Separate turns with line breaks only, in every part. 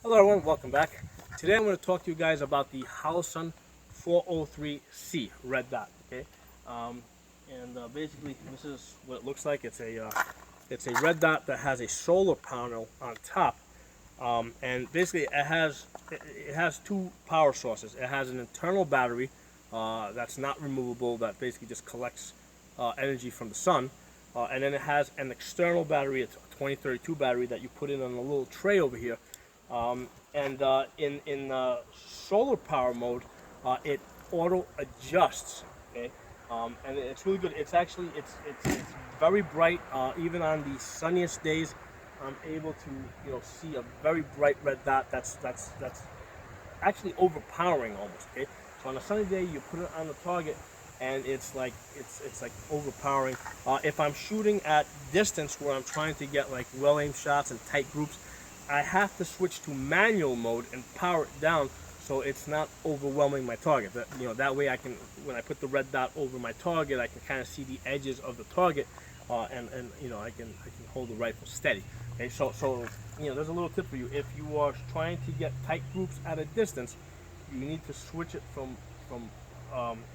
Hello everyone, welcome back. Today I'm going to talk to you guys about the Holosun 403C red dot. Okay, um, basically this is what it looks like. It's a red dot that has a solar panel on top, and basically it has two power sources. It has an internal battery that's not removable, that basically just collects energy from the sun, and then it has an external battery, a 2032 battery that you put in on a little tray over here. In solar power mode, it auto adjusts. Okay, and it's really good. It's very bright. Even on the sunniest days, I'm able to see a very bright red dot. That's actually overpowering almost. Okay, so on a sunny day, you put it on the target, and it's like overpowering. If I'm shooting at distance where I'm trying to get like well-aimed shots and tight groups, I have to switch to manual mode and power it down so it's not overwhelming my target. That way I can, when I put the red dot over my target, I can kind of see the edges of the target, and I can hold the rifle steady. Okay, so there's a little tip for you. If you are trying to get tight groups at a distance, you need to switch it from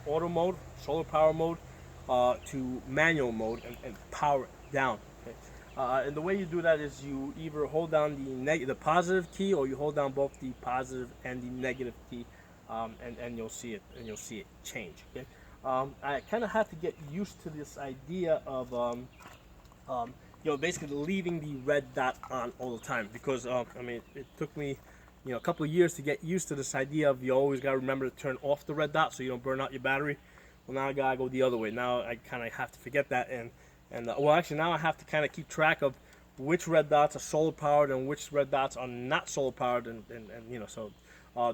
auto mode, solar power mode, to manual mode, and power it down. Okay? And the way you do that is you either hold down the positive key, or you hold down both the positive and the negative key, and you'll see it change. Okay, I kind of have to get used to this idea of basically leaving the red dot on all the time, because it took me a couple of years to get used to this idea of you always got to remember to turn off the red dot so you don't burn out your battery. Well, now I gotta go the other way. Now I kind of have to forget that, actually now I have to kind of keep track of which red dots are solar powered and which red dots are not solar powered,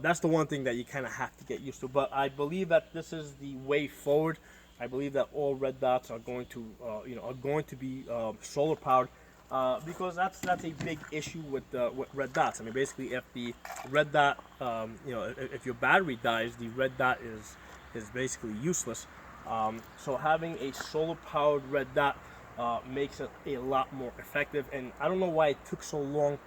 that's the one thing that you kind of have to get used to. But I believe that this is the way forward. I believe that all red dots are going to be solar powered, because that's a big issue with red dots. I mean, basically, if the red dot, if your battery dies, the red dot is basically useless. So having a solar powered red dot makes it a lot more effective. And I don't know why it took so long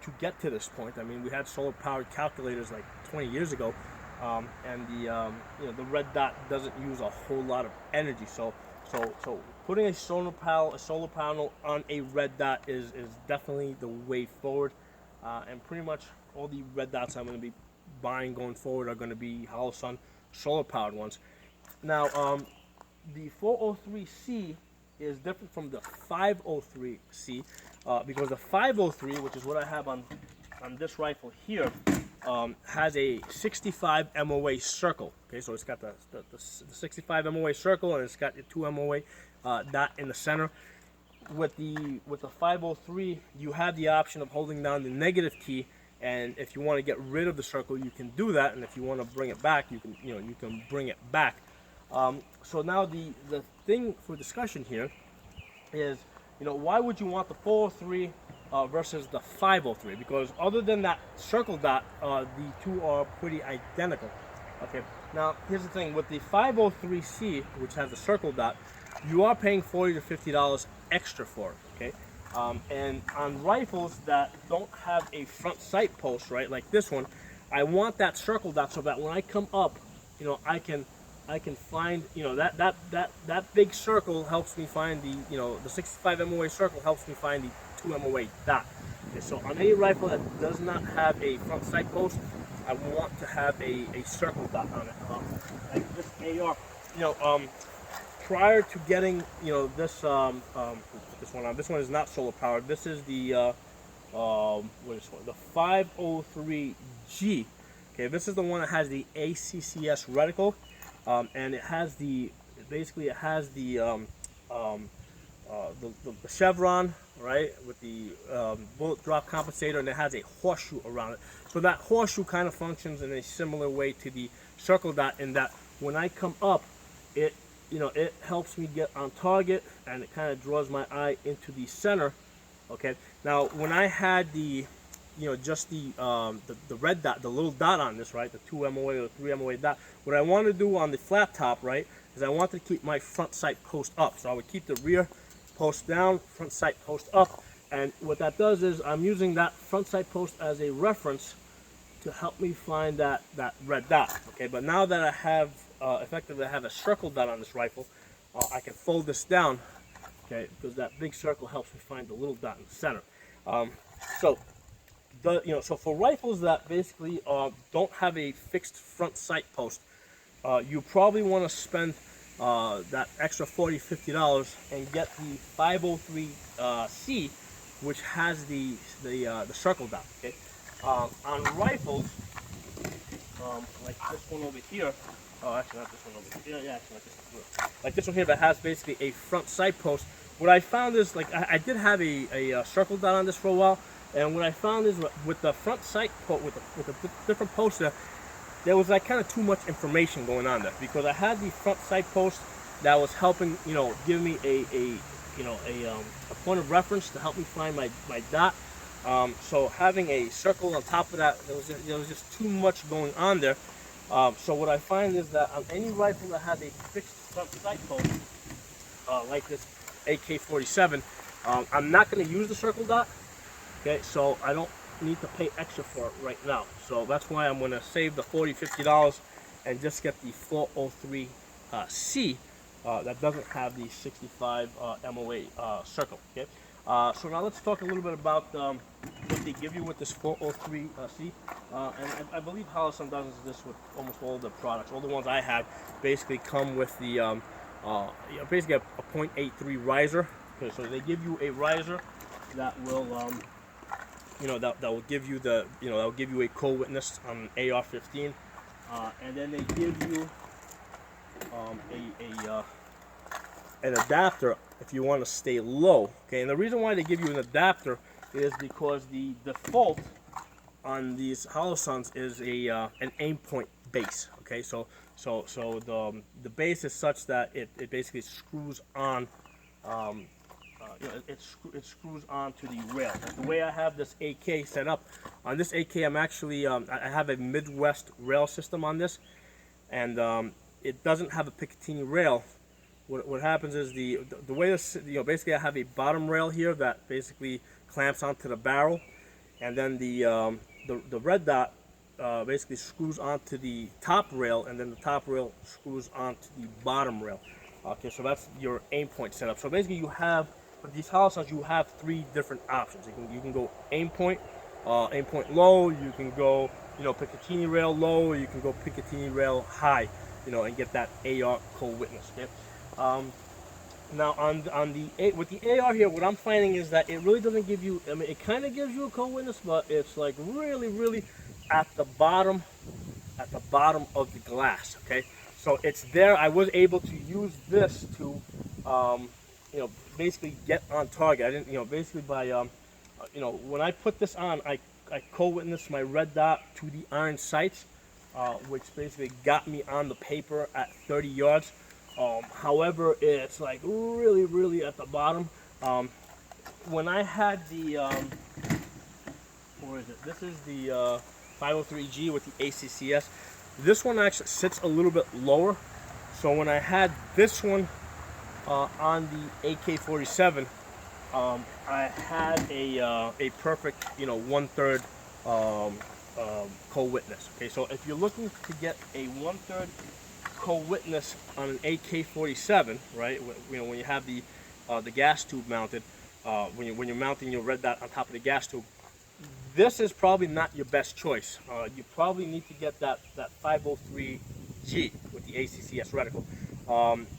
to get to this point. I mean, we had solar powered calculators like 20 years ago, and the red dot doesn't use a whole lot of energy. So putting a solar panel on a red dot is definitely the way forward. And pretty much all the red dots I'm going to be buying going forward are going to be Holosun solar powered ones. Now, the 403C is different from the 503C, because the 503, which is what I have on this rifle here, has a 65 MOA circle. Okay, so it's got the 65 MOA circle, and it's got the 2 MOA dot in the center. With the 503, you have the option of holding down the negative key, and if you want to get rid of the circle, you can do that. And if you want to bring it back, you can bring it back. So now the thing for discussion here is, why would you want the 403 versus the 503? Because other than that circle dot, the two are pretty identical. Okay, now here's the thing. With the 503C, which has the circle dot, you are paying $40 to $50 extra for it. Okay, and on rifles that don't have a front sight post, right, like this one, I want that circle dot so that when I come up, I can find, that big circle helps me find the 65 MOA circle helps me find the 2 MOA dot. Okay, so on any rifle that does not have a front sight post, I want to have a circle dot on it. Like this AR, prior to getting this one on, this one is not solar powered. This is the what is this one? The 503G. Okay, this is the one that has the ACCS reticle. And it has the chevron, right, with the bullet drop compensator, and it has a horseshoe around it. So that horseshoe kind of functions in a similar way to the circle dot, in that when I come up, it helps me get on target, and it kind of draws my eye into the center. Okay, now when I had the just the red dot, the little dot on this, right, the 2 MOA or the 3 MOA dot, what I want to do on the flat top, right, is I want to keep my front sight post up. So I would keep the rear post down, front sight post up, And what that does is I'm using that front sight post as a reference to help me find that red dot. Okay, but now that I have effectively I have a circle dot on this rifle, I can fold this down. Okay, because that big circle helps me find the little dot in the center. So so for rifles that basically don't have a fixed front sight post, you probably want to spend that extra $40–50 and get the 503C, which has the circle dot. Okay, on rifles like this one over here. Oh, actually not this one over here. Yeah, actually like this one here that has basically a front sight post. What I found is, like, I did have a circle dot on this for a while, and what I found is with the front sight post, with the different poster, there was like kind of too much information going on there, because I had the front sight post that was helping, give me a point of reference to help me find my dot. So having a circle on top of that, there was just too much going on there. So what I find is that on any rifle that has a fixed front sight post, like this AK-47, I'm not going to use the circle dot. Okay, so I don't need to pay extra for it right now. So that's why I'm going to save the $40–50 and just get the 403C that doesn't have the 65 MOA circle. Okay, so now let's talk a little bit about what they give you with this 403C. And I believe Holosun does this with almost all the products. All the ones I had basically come with the basically a .83 riser. Okay, so they give you a riser that will that will give you that will give you a co-witness on an AR-15, and then they give you an adapter if you want to stay low. Okay, and the reason why they give you an adapter is because the default on these Holosuns is an aim point base. Okay, so the base is such that it basically screws on. It screws onto the rail. The way I have this AK set up, on this AK I'm actually, I have a Midwest rail system on this, and it doesn't have a Picatinny rail. What happens is the way this, basically I have a bottom rail here that basically clamps onto the barrel, and then the red dot basically screws onto the top rail, and then the top rail screws onto the bottom rail. Okay, so that's your aim point setup. So basically you have, with these Holosuns, you have three different options. You can go aim point low. You can go Picatinny rail low, or you can go Picatinny rail high, and get that AR co-witness. Okay? Now with the AR here, what I'm finding is that it really doesn't give you. I mean, it kind of gives you a co-witness, but it's like really at the bottom of the glass. Okay, so it's there. I was able to use this to basically get on target. I didn't, basically by, when I put this on, I co-witnessed my red dot to the iron sights, which basically got me on the paper at 30 yards. However, it's like really at the bottom. When I had the, where is it? This is the 503G with the ACCS. This one actually sits a little bit lower. So when I had this one on the AK-47, I had a perfect 1/3 co-witness. Okay, so if you're looking to get a 1/3 co-witness on an AK-47, right? When you have the gas tube mounted, when you're mounting your red dot on top of the gas tube, this is probably not your best choice. You probably need to get that 503G with the ACCS reticle.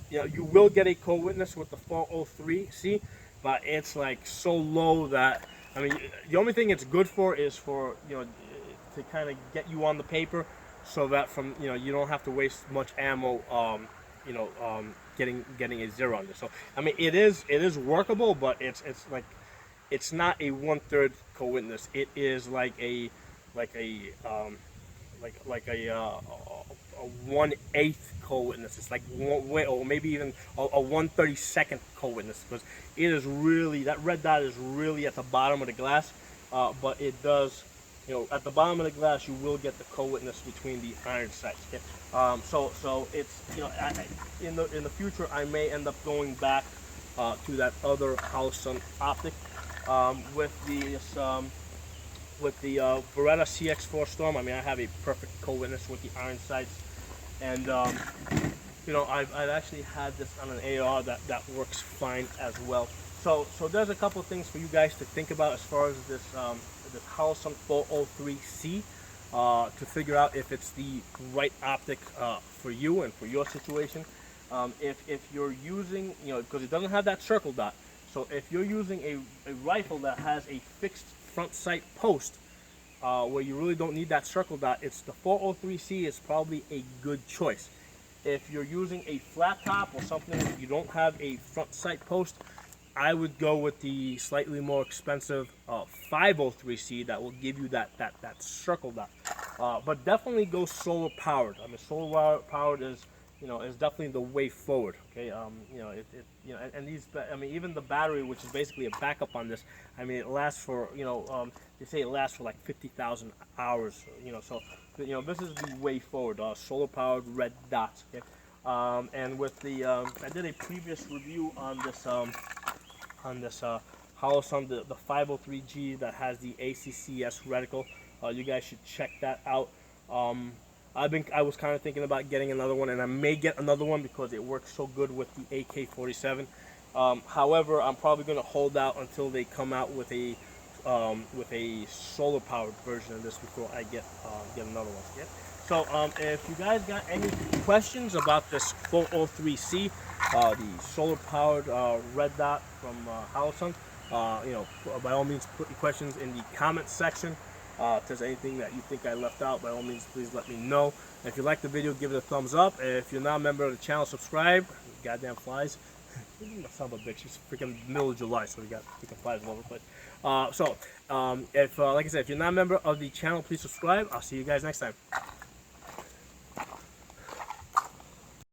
You will get a co-witness with the 403C, but it's like so low that, I mean, the only thing it's good for is for, to kind of get you on the paper, so that from, you don't have to waste much ammo, getting a zero on this. So, I mean, it is workable, but it's like, it's not a 1/3 co-witness. It is like a 1/8 co-witness. It's like or maybe even a 1/32 co-witness, because it is really, that red dot is really at the bottom of the glass, but it does, at the bottom of the glass you will get the co-witness between the iron sights. Okay? So it's, in the future I may end up going back to that other Holosun optic, With the Beretta CX4 Storm, I mean, I have a perfect co-witness with the iron sights, and you know, I've actually had this on an AR that works fine as well. So there's a couple of things for you guys to think about as far as this this Holosun 403C, to figure out if it's the right optic for you and for your situation. If you're using, you know, because it doesn't have that circle dot, so if you're using a rifle that has a fixed front sight post, where you really don't need that circle dot, it's the 403C is probably a good choice. If you're using a flat top or something that you don't have a front sight post, I would go with the slightly more expensive 503C that will give you that circle dot. But definitely go solar powered. I mean, solar powered is, you know, is definitely the way forward. Okay, you know, you know, and these, I mean, even the battery, which is basically a backup on this, I mean, it lasts for, you know, they say it lasts for like 50,000 hours. You know, so you know, this is the way forward. Solar powered red dots. Okay, and with the, I did a previous review on this Holosun, the 503G that has the ACCS reticle. You guys should check that out. I was kind of thinking about getting another one, and I may get another one because it works so good with the AK-47. However, I'm probably going to hold out until they come out with a solar-powered version of this before I get another one. Yeah? So if you guys got any questions about this 403C, the solar-powered red dot from Holosun, you know, by all means put your questions in the comment section. If there's anything that you think I left out, by all means, please let me know. If you like the video, give it a thumbs up. If you're not a member of the channel, subscribe. Goddamn flies. Son of a bitch, it's freaking middle of July, so we got freaking flies all over the place. If, like I said, if you're not a member of the channel, please subscribe. I'll see you guys next time.